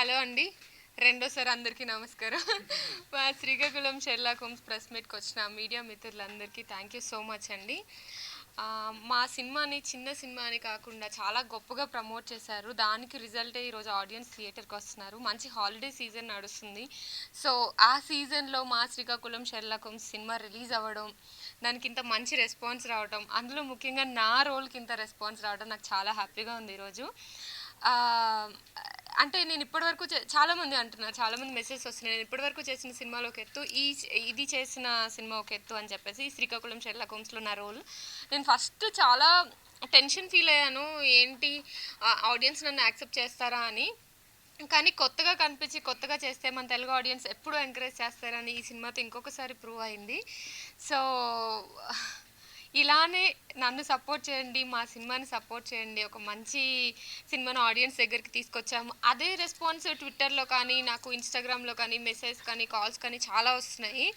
Hello అండి. రెండోసారి అందరికీ నమస్కారం. మా శ్రీకాకుళం షెర్లాక్ హోమ్స్ ప్రెస్ మీట్‌కి వచ్చిన మీడియా మిత్రులందరికీ థ్యాంక్ యూ సో మచ్ అండి. మా సినిమాని చిన్న సినిమా అని కాకుండా చాలా గొప్పగా ప్రమోట్ చేశారు. దానికి రిజల్టే ఈరోజు ఆడియన్స్ థియేటర్‌కి వస్తున్నారు. మంచి హాలిడే సీజన్ నడుస్తుంది. సో, ఆ సీజన్‌లో మా Srikakulam Sherlock Holmes cinema release అవ్వడం, దానికి ఇంత మంచి రెస్పాన్స్ రావడం, అందులో ముఖ్యంగా నా రోల్‌కి ఇంత రెస్పాన్స్ రావడం నాకు చాలా హ్యాపీగా ఉంది ఈరోజు. ఆహ్, అంటే నేను ఇప్పటివరకు చాలామంది అంటున్నారు, చాలామంది మెసేజెస్ వస్తున్నాయి. నేను ఇప్పటివరకు చేసిన సినిమాలో ఒక ఎత్తు, ఇది చేసిన సినిమా ఒక ఎత్తు అని చెప్పేసి శ్రీకాకుళం షెర్లాక్ హోమ్స్‌లో నా రోల్. నేను ఫస్ట్ చాలా టెన్షన్ ఫీల్ అయ్యాను. ఏంటి ఆడియన్స్ నన్ను యాక్సెప్ట్ చేస్తారా అని. కానీ కొత్తగా కనిపించి కొత్తగా చేస్తే మన తెలుగు ఆడియన్స్ ఎప్పుడూ ఎంకరేజ్ చేస్తారని ఈ సినిమాతో ఇంకొకసారి ప్రూవ్ అయింది. సో, ఇలానే నన్ను సపోర్ట్ చేయండి, మా సినిమాని సపోర్ట్ చేయండి. ఒక మంచి సినిమాను ఆడియన్స్ దగ్గరికి తీసుకొచ్చాము. అదే రెస్పాన్స్ ట్విట్టర్‌లో కానీ, నాకు ఇన్‌స్టాగ్రామ్‌లో కానీ, మెసేజ్ కానీ, కాల్స్ కానీ చాలా వస్తున్నాయి.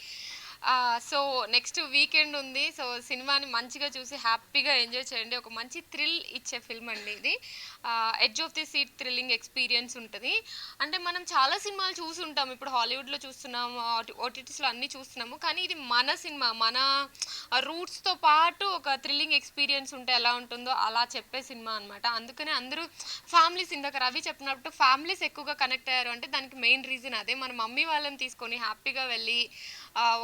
సో, నెక్స్ట్ వీకెండ్ ఉంది. సో, సినిమాని మంచిగా చూసి హ్యాపీగా ఎంజాయ్ చేయండి. ఒక మంచి థ్రిల్ ఇచ్చే ఫిల్మ్ అండి ఇది. Edge of the seat thrilling experience ఉంటది. అంటే మనం చాలా సినిమాలు చూసుంటాం. ఇప్పుడు హాలీవుడ్‌లో చూస్తున్నాము, ఓటీటీస్‌లో అన్నీ చూస్తున్నాము. కానీ ఇది మన సినిమా, మన రూట్స్‌తో పాటు ఒక థ్రిల్లింగ్ ఎక్స్‌పీరియన్స్ ఉంటే ఎలా ఉంటుందో అలా చెప్పే సినిమా అనమాట. అందుకనే అందరూ ఫ్యామిలీస్, ఇందాక రవి చెప్పినట్టు ఫ్యామిలీస్ ఎక్కువగా కనెక్ట్ అయ్యారు అంటే దానికి మెయిన్ రీజన్ అదే. మన మమ్మీ వాళ్ళని తీసుకొని హ్యాపీగా వెళ్ళి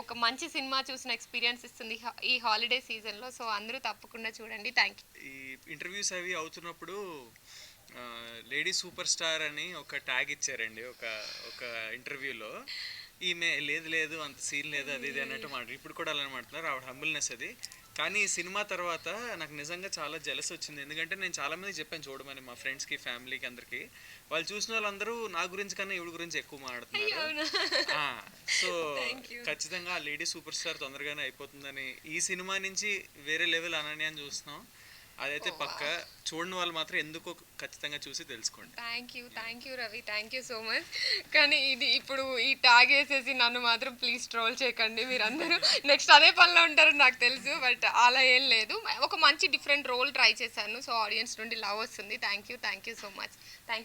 ఒక మంచి సినిమా చూసిన ఎక్స్‌పీరియన్స్ ఇస్తుంది ఈ హాలిడే సీజన్‌లో. సో, అందరూ తప్పకుండా చూడండి. Thank you. ఈ ఇంటర్వ్యూస్ అవి అవుతున్నప్పుడు లేడీ సూపర్ స్టార్ అని ఒక ట్యాగ్ ఇచ్చారండి ఒక ఒక ఇంటర్వ్యూలో. ఈమె లేదు లేదు అంత సీన్ లేదు అది ఇది అన్నట్టు మాట ఇప్పుడు కూడా అలానే మాట్లాడుతున్నారు. ఆవిడ హంబుల్నెస్ అది. కానీ ఈ సినిమా తర్వాత నాకు నిజంగా చాలా జెలస్ వచ్చింది. ఎందుకంటే నేను చాలా మందికి చెప్పాను చూడమని, మా ఫ్రెండ్స్కి, ఫ్యామిలీకి, అందరికి. వాళ్ళు చూసిన వాళ్ళందరూ నా గురించి కన్నా ఈవిడ గురించి ఎక్కువ మాట్లాడుతున్నారు. సో ఖచ్చితంగా ఆ లేడీ సూపర్ స్టార్ తొందరగానే అయిపోతుందని ఈ సినిమా నుంచి వేరే లెవెల్ అనన్యాన్ని చూస్తున్నాం. అదైతే పక్క. చూడని వాళ్ళు మాత్రం ఎందుకో ఖచ్చితంగా చూసి తెలుసుకోండి. Thank you Ravi, thank you so much. కానీ ఇది ఇప్పుడు ఈ ట్యాగ్ వేసేసి నన్ను మాత్రం ప్లీజ్ ట్రోల్ చేయకండి మీరందరూ. నెక్స్ట్ అదే పనిలో ఉంటారని నాకు తెలుసు. బట్ అలా ఏం లేదు. ఒక మంచి డిఫరెంట్ రోల్ ట్రై చేశాను. సో, ఆడియన్స్ నుండి లవ్ వస్తుంది. Thank you so much. Thank